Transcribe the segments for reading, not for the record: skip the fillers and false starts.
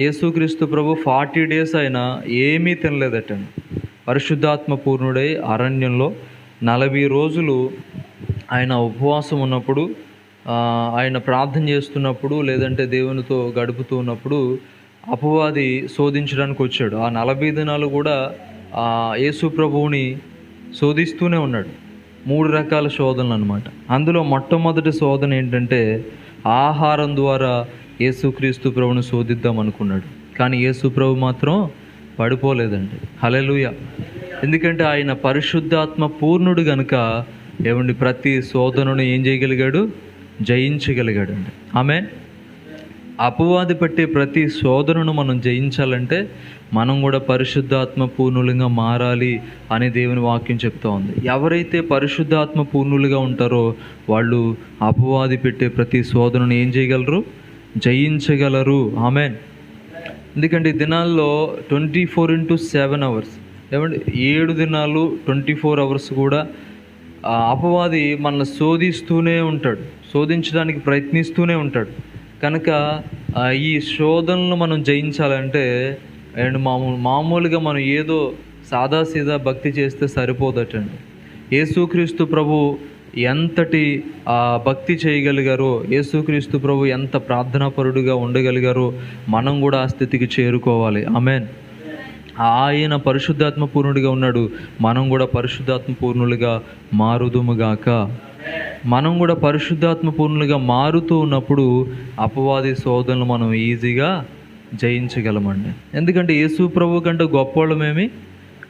యేసుక్రీస్తు ప్రభు 40 డేస్ ఆయన ఏమీ తినలేదటండి. పరిశుద్ధాత్మ పూర్ణుడై అరణ్యంలో 40 రోజులు ఆయన ఉపవాసం ఉన్నప్పుడు, ఆయన ప్రార్థన చేస్తున్నప్పుడు, లేదంటే దేవునితో గడుపుతూ ఉన్నప్పుడు అపవాది శోధించడానికి వచ్చాడు. ఆ 40 దినాలు కూడా యేసు ప్రభువుని శోధిస్తూనే ఉన్నాడు. 3 రకాల శోధనలు అనమాట. అందులో మొట్టమొదటి శోధన ఏంటంటే, ఆహారం ద్వారా యేసుక్రీస్తు ప్రభువును శోధిద్దాం అనుకున్నాడు. కానీ యేసు ప్రభు మాత్రం పడిపోలేదండి. హల్లెలూయా. ఎందుకంటే ఆయన పరిశుద్ధాత్మ పూర్ణుడు గనుక ఏమండి ప్రతి శోధనను ఏం చేయగలిగాడు? జయించగలిగాడండి. ఆమేన్. అపవాది పట్టే ప్రతి శోధనను మనం జయించాలంటే మనం కూడా పరిశుద్ధాత్మ పూర్ణులుగా మారాలి అని దేవుని వాక్యం చెప్తా ఉంది. ఎవరైతే పరిశుద్ధాత్మ పూర్ణులుగా ఉంటారో వాళ్ళు అపవాది పెట్టే ప్రతి శోధనను ఏం చేయగలరు? జయించగలరు. ఆమేన్. ఎందుకంటే ఈ దినాల్లో 24/7 అవర్స్ ఏమంటే 7 దినాలు 24 అవర్స్ కూడా అపవాది మనల్ని శోధిస్తూనే ఉంటాడు, శోధించడానికి ప్రయత్నిస్తూనే ఉంటాడు. కనుక ఈ శోధనలు మనం జయించాలంటే అండ్ మామూలుగా మనం ఏదో సాదాసీదా భక్తి చేస్తే సరిపోదటండి. యేసుక్రీస్తు ప్రభు ఎంతటి భక్తి చేయగలిగారో, యేసుక్రీస్తు ప్రభు ఎంత ప్రార్థనాపరుడుగా ఉండగలిగారో మనం కూడా ఆ స్థితికి చేరుకోవాలి. ఆమేన్. ఆయన పరిశుద్ధాత్మ పూర్ణుడిగా ఉన్నాడు, మనం కూడా పరిశుద్ధాత్మ పూర్ణులుగా మారుదుముగాక. మనం కూడా పరిశుద్ధాత్మ పూర్ణులుగా మారుతూ ఉన్నప్పుడు అపవాది శోధనలు మనం ఈజీగా జయించగలమండి. ఎందుకంటే యేసు ప్రభు కంటే గొప్పవాళ్ళమేమి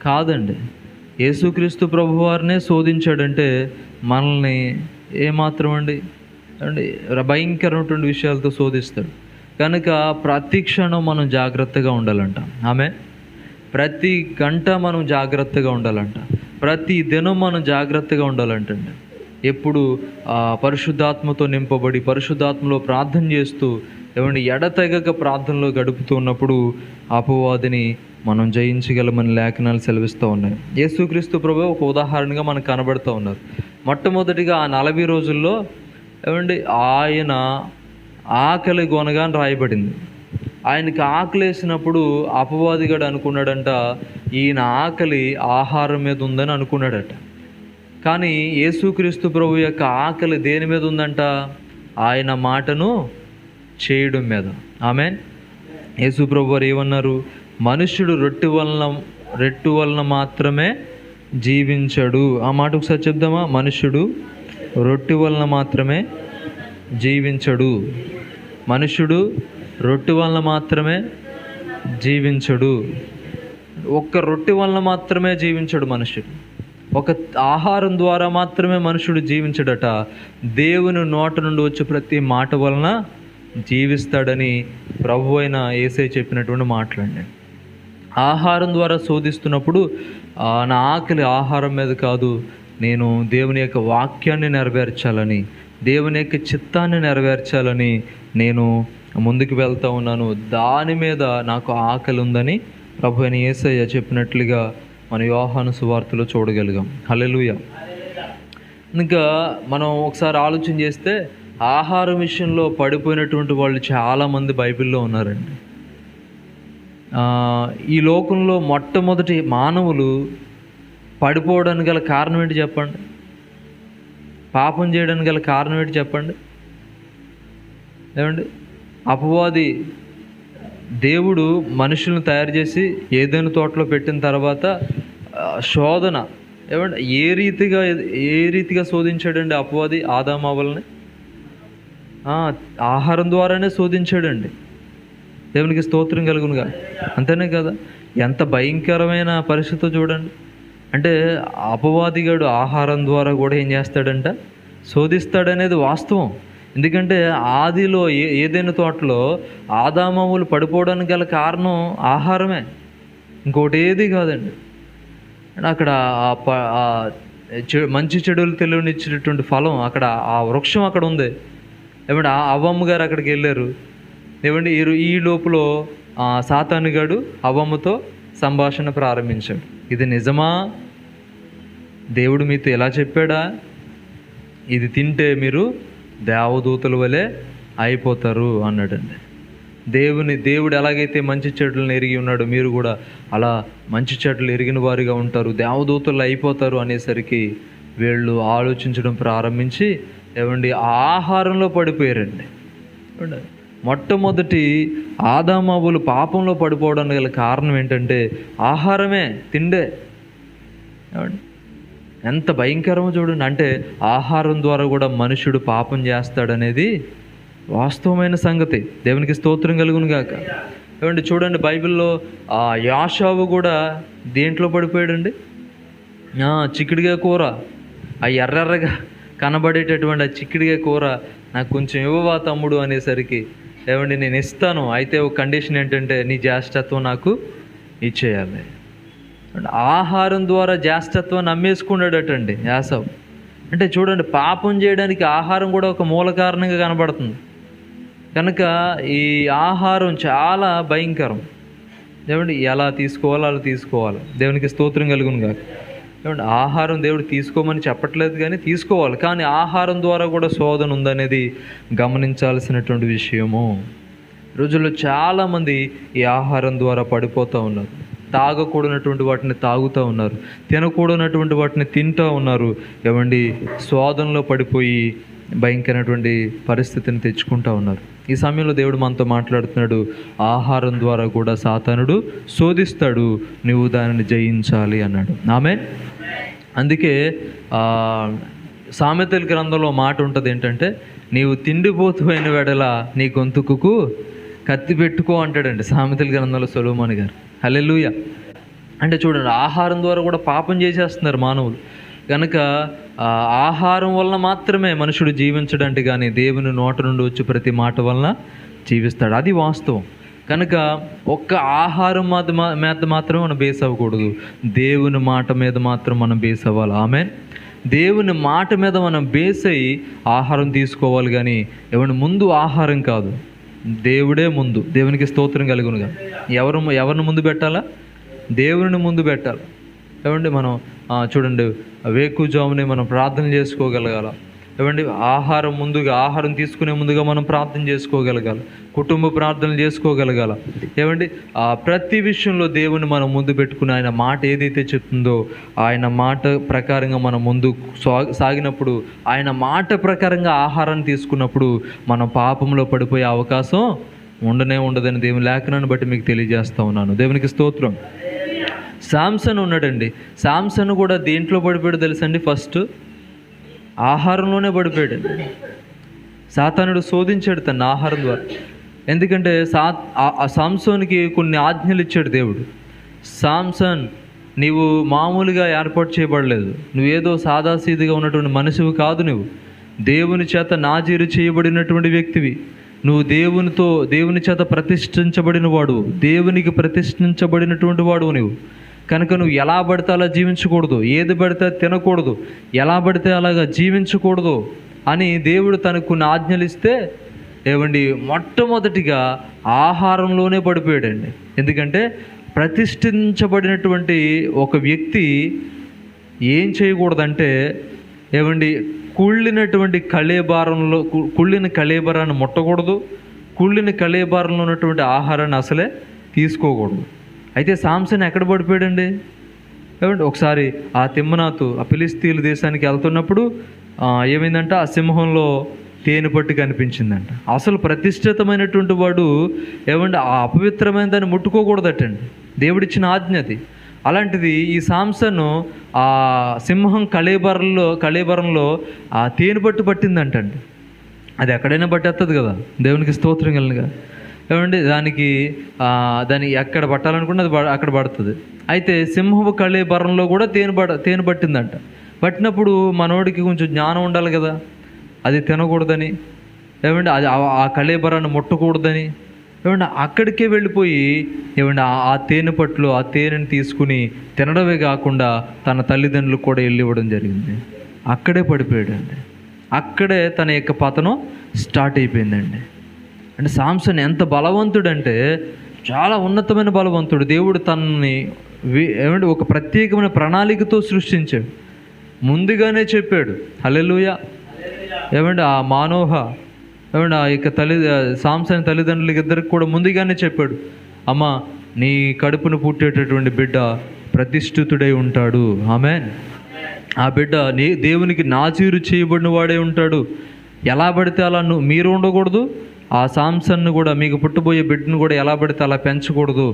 కాదండి. యేసుక్రీస్తు ప్రభు వారినే శోధించాడంటే మనల్ని ఏమాత్రం అండి భయంకరమైనటువంటి విషయాలతో శోధిస్తాడు. కనుక ప్రతి క్షణం మనం జాగ్రత్తగా ఉండాలంట. ఆమె ప్రతి గంట మనం జాగ్రత్తగా ఉండాలంట. ప్రతి దినం మనం జాగ్రత్తగా ఉండాలంటండి. ఎప్పుడు పరిశుద్ధాత్మతో నింపబడి పరిశుద్ధాత్మలో ప్రార్థన చేస్తూ ఏమండి ఎడతెగక ప్రార్థనలో గడుపుతూ ఉన్నప్పుడు అపవాదిని మనం జయించగలమని లేఖనాలు సెలవిస్తూ ఉన్నాయి. యేసుక్రీస్తు ప్రభు ఒక ఉదాహరణగా మనకు కనబడుతూ ఉన్నారు. మొట్టమొదటిగా ఆ 40 రోజుల్లో ఏమండి ఆయన ఆకలి గొనగా అని రాయబడింది. ఆయనకి ఆకలేసినప్పుడు అపవాదిగాడు అనుకున్నాడంట ఈయన ఆకలి ఆహారం మీద ఉందని అనుకున్నాడట. కానీ యేసుక్రీస్తు ప్రభు యొక్క ఆకలి దేని మీద ఉందంట? ఆయన మాటను చేయడం మీద. ఆమేన్. యేసు ప్రభు వారు ఏమన్నారు? మనుష్యుడు రొట్టె వలన మాత్రమే జీవించడు. ఆ మాట ఒకసారి చెప్దామా? మనుష్యుడు రొట్టె వలన మాత్రమే జీవించడు. మనుష్యుడు రొట్టె వలన మాత్రమే జీవించడు. ఒక్క రొట్టె వలన మాత్రమే జీవించడు మనుష్యుడు. ఒక ఆహారం ద్వారా మాత్రమే మనుషుడు జీవించడట. దేవుని నోట నుండి వచ్చే ప్రతి మాట వలన జీవిస్తాడని ప్రభు అయిన యేసయ్య చెప్పినటువంటి మాటలండి. ఆహారం ద్వారా శోధిస్తున్నప్పుడు నా ఆకలి ఆహారం మీద కాదు, నేను దేవుని యొక్క వాక్యాన్ని నెరవేర్చాలని, దేవుని యొక్క చిత్తాన్ని నెరవేర్చాలని నేను ముందుకు వెళ్తూ ఉన్నాను. దాని మీద నాకు ఆకలి ఉందని ప్రభు అయిన యేసయ్య చెప్పినట్లుగా మన యోహాను సువార్తలో చూడగలిగాం. హల్లెలూయా. ఇంకా మనం ఒకసారి ఆలోచన చేస్తే ఆహారం విషయంలో పడిపోయినటువంటి వాళ్ళు చాలామంది బైబిల్లో ఉన్నారండి. ఈ లోకంలో మొట్టమొదటి మానవులు పడిపోవడానికి గల కారణం ఏంటి చెప్పండి? పాపం చేయడానికి గల కారణం ఏంటి చెప్పండి? ఏమండి? అపవాది దేవుడు మనుషులను తయారు చేసి ఏదైనా తోటలో పెట్టిన తర్వాత శోధన ఏమంటే ఏ రీతిగా శోధించాడండి అపవాది ఆదాము అవ్వలని? ఆహారం ద్వారానే శోధించాడండి. దేవునికి స్తోత్రం కలుగునుగా. అంతేనే కదా? ఎంత భయంకరమైన పరిస్థితి చూడండి. అంటే అపవాదిగాడు ఆహారం ద్వారా కూడా ఏం చేస్తాడంట? శోధిస్తాడనేది వాస్తవం. ఎందుకంటే ఆదిలో ఏదైనా తోటలో ఆదామవులు పడిపోవడానికి గల కారణం ఆహారమే, ఇంకోటి ఏది కాదండి. అక్కడ మంచి చెడులు తెలియనిచ్చినటువంటి ఫలం అక్కడ ఆ వృక్షం అక్కడ ఉంది. ఏమంటే అవ్వమ్మ గారు అక్కడికి వెళ్ళారు. ఏమంటే ఈ లోపల సాతానుగాడు అవ్వమ్మతో సంభాషణ ప్రారంభించాడు. ఇది నిజమా? దేవుడు మీతో ఎలా చెప్పాడా? ఇది తింటే మీరు దేవదూతల వలె అయిపోతారు అన్నాడండి. దేవుడు ఎలాగైతే మంచి చెడులను ఎరిగి ఉన్నాడో మీరు కూడా అలా మంచి చెడులు ఎరిగిన వారిగా ఉంటారు, దేవదూతలు అయిపోతారు అనేసరికి వీళ్ళు ఆలోచించడం ప్రారంభించి ఆహారంలో పడిపోయారండి. మొట్టమొదటి ఆదామవ్వలు పాపంలో పడిపోవడానికి గల కారణం ఏంటంటే ఆహారమే, తిండే. ఎంత భయంకరమో చూడండి. అంటే ఆహారం ద్వారా కూడా మనుషుడు పాపం చేస్తాడనేది వాస్తవమైన సంగతి. దేవునికి స్తోత్రం కలుగును గాక. చూడండి బైబిల్లో యాషావు కూడా దేంట్లో పడిపోయాడండి? చిక్కుడుగా కూర, ఆ ఎర్రగా కనబడేటటువంటి ఆ చిక్కుడుగా కూర నాకు కొంచెం ఇవ్వవా తమ్ముడు అనేసరికి నేను ఇస్తాను, అయితే ఒక కండిషన్ ఏంటంటే నీ జ్యేష్ఠత్వం నాకు ఇచ్చేయాలి. ఆహారం ద్వారా జ్యేష్ఠత్వాన్ని అమ్మేసుకున్నాడటండి యాసవ్. అంటే చూడండి, పాపం చేయడానికి ఆహారం కూడా ఒక మూల కారణంగా కనబడుతుంది. కనుక ఈ ఆహారం చాలా భయంకరం. ఎలా తీసుకోవాలో అలా తీసుకోవాలి. దేవునికి స్తోత్రం కలుగును కాక. ఆహారం దేవుడు తీసుకోమని చెప్పట్లేదు, కానీ తీసుకోవాలి. కానీ ఆహారం ద్వారా కూడా శోధన ఉందనేది గమనించాల్సినటువంటి విషయము. రోజుల్లో చాలామంది ఈ ఆహారం ద్వారా పడిపోతూ ఉన్నారు. తాగకూడనటువంటి వాటిని తాగుతూ ఉన్నారు, తినకూడనటువంటి వాటిని తింటూ ఉన్నారు. శోధనలో పడిపోయి భయంకరమైనటువంటి పరిస్థితిని తెచ్చుకుంటూ ఉన్నారు. ఈ సమయంలో దేవుడు మనతో మాట్లాడుతున్నాడు, ఆహారం ద్వారా కూడా సాతానుడు శోధిస్తాడు, నువ్వు దానిని జయించాలి అన్నాడు. ఆమేన్. అందుకే సామెతల గ్రంథంలో మాట ఉంటుంది ఏంటంటే, నీవు తిండిపోతువైన వెడల నీ గొంతుకు కత్తి పెట్టుకో అంటాడండి సామెతల గ్రంథంలో సొలొమోను గారు. హల్లెలూయా. అంటే చూడండి, ఆహారం ద్వారా కూడా పాపం చేసేస్తున్నారు మానవులు. కనుక ఆహారం వలన మాత్రమే మనుషుడు జీవించడంటే, కానీ దేవుని నోట నుండి వచ్చి ప్రతి మాట వలన జీవిస్తాడు. అది వాస్తవం. కనుక ఒక్క ఆహారం మీద మాత్రం మనం బేస్ అవ్వకూడదు, దేవుని మాట మీద మాత్రం మనం బేస్ అవ్వాలి. ఆమేన్. దేవుని మాట మీద మనం బేస్ అయ్యి ఆహారం తీసుకోవాలి, కానీ ముందు ఆహారం కాదు, దేవుడే ముందు. దేవునికి స్తోత్రం కలుగునుగా. ఎవరిని ముందు పెట్టాలా? దేవుని ముందు పెట్టాలి. మనం చూడండి, వేకుజామునే మనం ప్రార్థన చేసుకోగలగాల. ఆహారం తీసుకునే ముందుగా మనం ప్రార్థన చేసుకోగలగాలి, కుటుంబ ప్రార్థనలు చేసుకోగలగాల. ప్రతి విషయంలో దేవుని మనం ముందు పెట్టుకుని ఆయన మాట ఏదైతే చెప్తుందో ఆయన మాట ప్రకారంగా మనం ముందు సాగినప్పుడు, ఆయన మాట ప్రకారంగా ఆహారాన్ని తీసుకున్నప్పుడు మనం పాపంలో పడిపోయే అవకాశం ఉండదని దేవుని లేఖనాన్ని బట్టి మీకు తెలియజేస్తా ఉన్నాను. దేవునికి స్తోత్రం. శాంసన్ ఉన్నాడండి. శాంసన్ కూడా దేంట్లో పడిపోయాడు తెలుసండి? ఫస్ట్ ఆహారంలోనే పడిపోయాడు. సాతానుడు శోధించాడు తన ఆహారం ద్వారా. ఎందుకంటే సాంసోనికి కొన్ని ఆజ్ఞలు ఇచ్చాడు దేవుడు. సాంసన్, నీవు మామూలుగా ఏర్పాటు చేయబడలేదు, నువ్వేదో సాదాసీదిగా ఉన్నటువంటి మనిషివి కాదు, నువ్వు దేవుని చేత నాజీరు చేయబడినటువంటి వ్యక్తివి, నువ్వు దేవుని చేత ప్రతిష్ఠించబడిన వాడు, దేవునికి ప్రతిష్ఠించబడినటువంటి వాడు నువ్వు. కనుక నువ్వు ఎలా పడితే అలా జీవించకూడదు, ఏది పడితే తినకూడదు, ఎలా పడితే అలాగా జీవించకూడదు అని దేవుడు తనకు కొన్ని ఆజ్ఞలు ఇస్తే మొట్టమొదటిగా ఆహారంలోనే పడిపోయాడండి. ఎందుకంటే ప్రతిష్ఠించబడినటువంటి ఒక వ్యక్తి ఏం చేయకూడదంటే కుళ్ళినటువంటి కుళ్ళిన కళేబరాన్ని ముట్టకూడదు, కుళ్ళిన కళేబరంలో ఉన్నటువంటి ఆహారాన్ని అసలే తీసుకోకూడదు. అయితే సాంసన్ ఎక్కడ పడిపోయాడండి? ఒకసారి ఆ తిమ్మనాతు ఆ ఫిలిస్తీన్ల దేశానికి వెళ్తున్నప్పుడు ఏమైందంట, ఆ సింహంలో తేనె పట్టు కనిపించిందంట. అసలు ప్రతిష్ఠితమైనటువంటి వాడు ఆ అపవిత్రమైన దాన్ని ముట్టుకోకూడదటండి, దేవుడిచ్చిన ఆజ్ఞ అది. అలాంటిది ఈ సాంసను ఆ సింహం కళేబరంలో ఆ తేనె పట్టు పట్టిందంటండి. అది ఎక్కడైనా పట్టేస్తుంది కదా, దేవునికి స్తోత్రం కలిగినగా. దాన్ని ఎక్కడ పట్టాలనుకుంటే అది అక్కడ పడుతుంది. అయితే సింహపు కళేబరంలో కూడా తేనె పట్టిందంట. పట్టినప్పుడు మనోడికి కొంచెం జ్ఞానం ఉండాలి కదా, అది తినకూడదని, అది ఆ కళేబరాన్ని ముట్టకూడదని, అక్కడికే వెళ్ళిపోయి ఆ తేనె పట్టులో ఆ తేనెని తీసుకుని తినడమే కాకుండా తన తల్లిదండ్రులకు కూడా వెళ్ళివ్వడం జరిగింది. అక్కడే పడిపోయాడండి. అక్కడే తన యొక్క పతనం స్టార్ట్ అయిపోయిందండి. అంటే సాంసన్ ఎంత బలవంతుడంటే చాలా ఉన్నతమైన బలవంతుడు. దేవుడు తనని ఒక ప్రత్యేకమైన ప్రణాళికతో సృష్టించాడు, ముందుగానే చెప్పాడు. హల్లెలూయా. ఆ మానోహ ఏమంటే ఆ యొక్క సాంసన్ తల్లిదండ్రులకి ఇద్దరికి కూడా ముందుగానే చెప్పాడు, అమ్మ నీ కడుపును పుట్టేటటువంటి బిడ్డ ప్రతిష్ఠితుడై ఉంటాడు. ఆమేన్. ఆ బిడ్డ దేవునికి నాజీరు చేయబడిన వాడే ఉంటాడు. ఎలా పడితే అలా మీరు ఉండకూడదు. ఆ సాంసన్ను కూడా, మీకు పుట్టబోయే బిడ్డను కూడా ఎలా పడితే అలా పెంచకూడదు.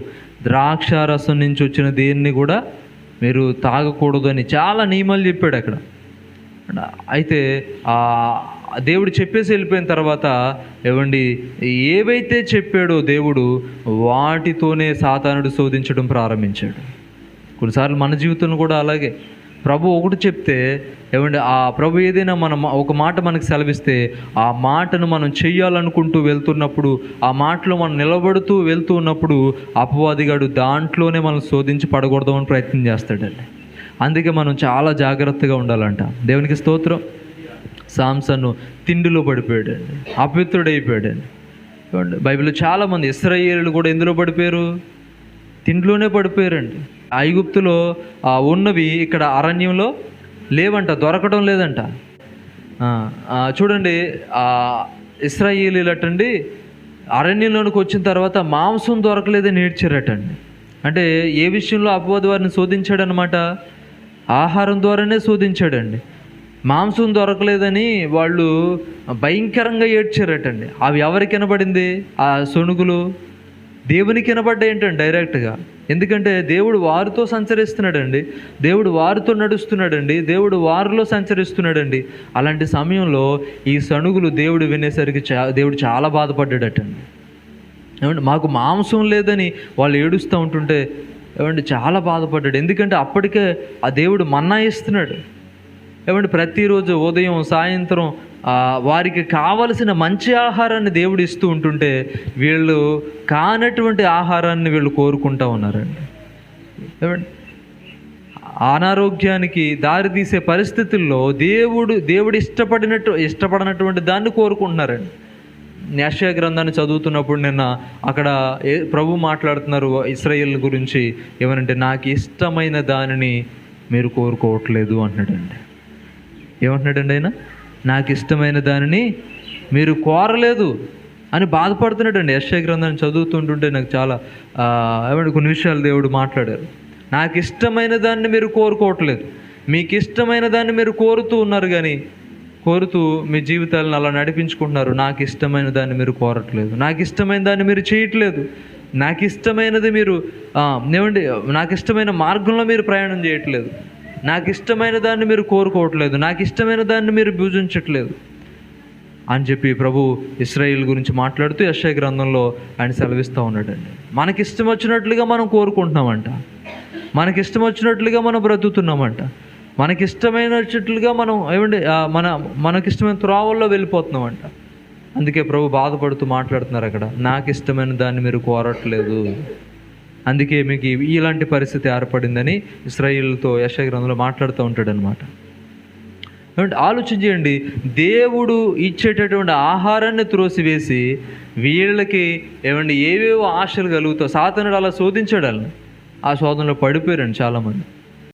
ద్రాక్షారసం నుంచి వచ్చిన దేన్ని కూడా మీరు తాగకూడదు అని చాలా నియమాలు చెప్పాడు అక్కడ. అయితే దేవుడు చెప్పేసి వెళ్ళిపోయిన తర్వాత ఏవైతే చెప్పాడో దేవుడు వాటితోనే సాతానుడు శోధించడం ప్రారంభించాడు. కొన్నిసార్లు మన జీవితంలో కూడా అలాగే ప్రభు ఒకటి చెప్తే ఆ ప్రభు ఏదైనా ఒక మాట మనకు సెలవిస్తే ఆ మాటను మనం చెయ్యాలనుకుంటూ వెళ్తున్నప్పుడు, ఆ మాటలో మనం నిలబడుతూ వెళ్తూ ఉన్నప్పుడు అపవాదిగాడు దాంట్లోనే మనం శోధించి పడకూడదామని ప్రయత్నం చేస్తాడండి. అందుకే మనం చాలా జాగ్రత్తగా ఉండాలంట. దేవునికి స్తోత్రం. సాంసన్ను తిండిలో పడిపోయాడండి, అపవిత్రుడైపోయాడండి. బైబిల్లో చాలామంది ఇశ్రాయేలీయులు కూడా ఎందులో పడిపోయారు? తిండిలోనే పడిపోయారండి. ఐగుప్తులో ఉన్నవి ఇక్కడ అరణ్యంలో లేవంట, దొరకడం లేదంట. చూడండి, ఇశ్రాయేలీయులటండి అరణ్యంలోనికి వచ్చిన తర్వాత మాంసం దొరకలేదని ఏడ్చారటండి. అంటే ఏ విషయంలో అపవాది వారిని శోధించాడనమాట? ఆహారం ద్వారానే శోధించాడండి. మాంసం దొరకలేదని వాళ్ళు భయంకరంగా ఏడ్చారటండి. అవి ఎవరికి వినబడింది? ఆ సొనుగులు దేవునికి వినబడ్డాయి ఏంటండి డైరెక్ట్గా. ఎందుకంటే దేవుడు వారితో సంచరిస్తున్నాడండి, దేవుడు వారితో నడుస్తున్నాడండి, దేవుడు వారిలో సంచరిస్తున్నాడండి. అలాంటి సమయంలో ఈ సణుగులు దేవుడు వినేసరికి దేవుడు చాలా బాధపడ్డాడటండి. ఏమంటే మాకు మాంసం లేదని వాళ్ళు ఏడుస్తూ ఉంటుంటే చాలా బాధపడ్డాడు. ఎందుకంటే అప్పటికే ఆ దేవుడు మన్నా ఇస్తున్నాడు. ప్రతిరోజు ఉదయం సాయంత్రం వారికి కావలసిన మంచి ఆహారాన్ని దేవుడు ఇస్తూ ఉంటుంటే వీళ్ళు కానటువంటి ఆహారాన్ని వీళ్ళు కోరుకుంటూ ఉన్నారండి. అనారోగ్యానికి దారితీసే పరిస్థితుల్లో దేవుడు ఇష్టపడినటువంటి దాన్ని కోరుకుంటున్నారండి. యెషయా గ్రంథాన్ని చదువుతున్నప్పుడు నిన్న అక్కడ ప్రభు మాట్లాడుతున్నారు ఇశ్రాయేల్ గురించి. ఏమనంటే నాకు ఇష్టమైన దానిని మీరు కోరుకోవట్లేదు అంటున్నాడండి. ఏమంటున్నాడండి ఆయన? నాకు ఇష్టమైన దానిని మీరు కోరలేదు అని బాధపడుతున్నాడండి. యెషయా గ్రంథాన్ని చదువుతుంటుంటే నాకు చాలా కొన్ని విషయాలు దేవుడు మాట్లాడారు. నాకు ఇష్టమైన దాన్ని మీరు కోరుకోవట్లేదు, మీకు ఇష్టమైన దాన్ని మీరు కోరుతూ ఉన్నారు, కానీ కోరుతూ మీ జీవితాలను అలా నడిపించుకుంటున్నారు. నాకు ఇష్టమైన దాన్ని మీరు కోరట్లేదు, నాకు ఇష్టమైన దాన్ని మీరు చేయట్లేదు, నాకు ఇష్టమైనది మీరు నాకు ఇష్టమైన మార్గంలో మీరు ప్రయాణం చేయట్లేదు, నాకు ఇష్టమైన దాన్ని మీరు కోరుకోవట్లేదు, నాకు ఇష్టమైన దాన్ని మీరు భుజించట్లేదు అని చెప్పి ప్రభు ఇశ్రాయేల్ గురించి మాట్లాడుతూ యెషయా గ్రంథంలో ఆయన సెలవిస్తూ ఉన్నాడండి. మనకిష్టం వచ్చినట్లుగా మనం కోరుకుంటున్నామంట, మనకిష్టం వచ్చినట్లుగా మనం బ్రతుకుతున్నామంట, మనకిష్టమైనట్లుగా మనం మనకిష్టమైన త్రోవల్లో వెళ్ళిపోతున్నామంట. అందుకే ప్రభు బాధపడుతూ మాట్లాడుతున్నారు అక్కడ, నాకు ఇష్టమైన దాన్ని మీరు కోరట్లేదు, అందుకే మీకు ఇలాంటి పరిస్థితి ఏర్పడిందని ఇశ్రాయేలుతో యెషయా గ్రంథంలో మాట్లాడుతూ ఉంటాడనమాట. ఆలోచన చేయండి, దేవుడు ఇచ్చేటటువంటి ఆహారాన్ని త్రోసివేసి వీళ్ళకి ఏవేవో ఆశలు కలుగుతావు. సాతానుడు అలా శోధించాడు వాళ్ళని, ఆ శోధనలో పడిపోయారండి చాలామంది.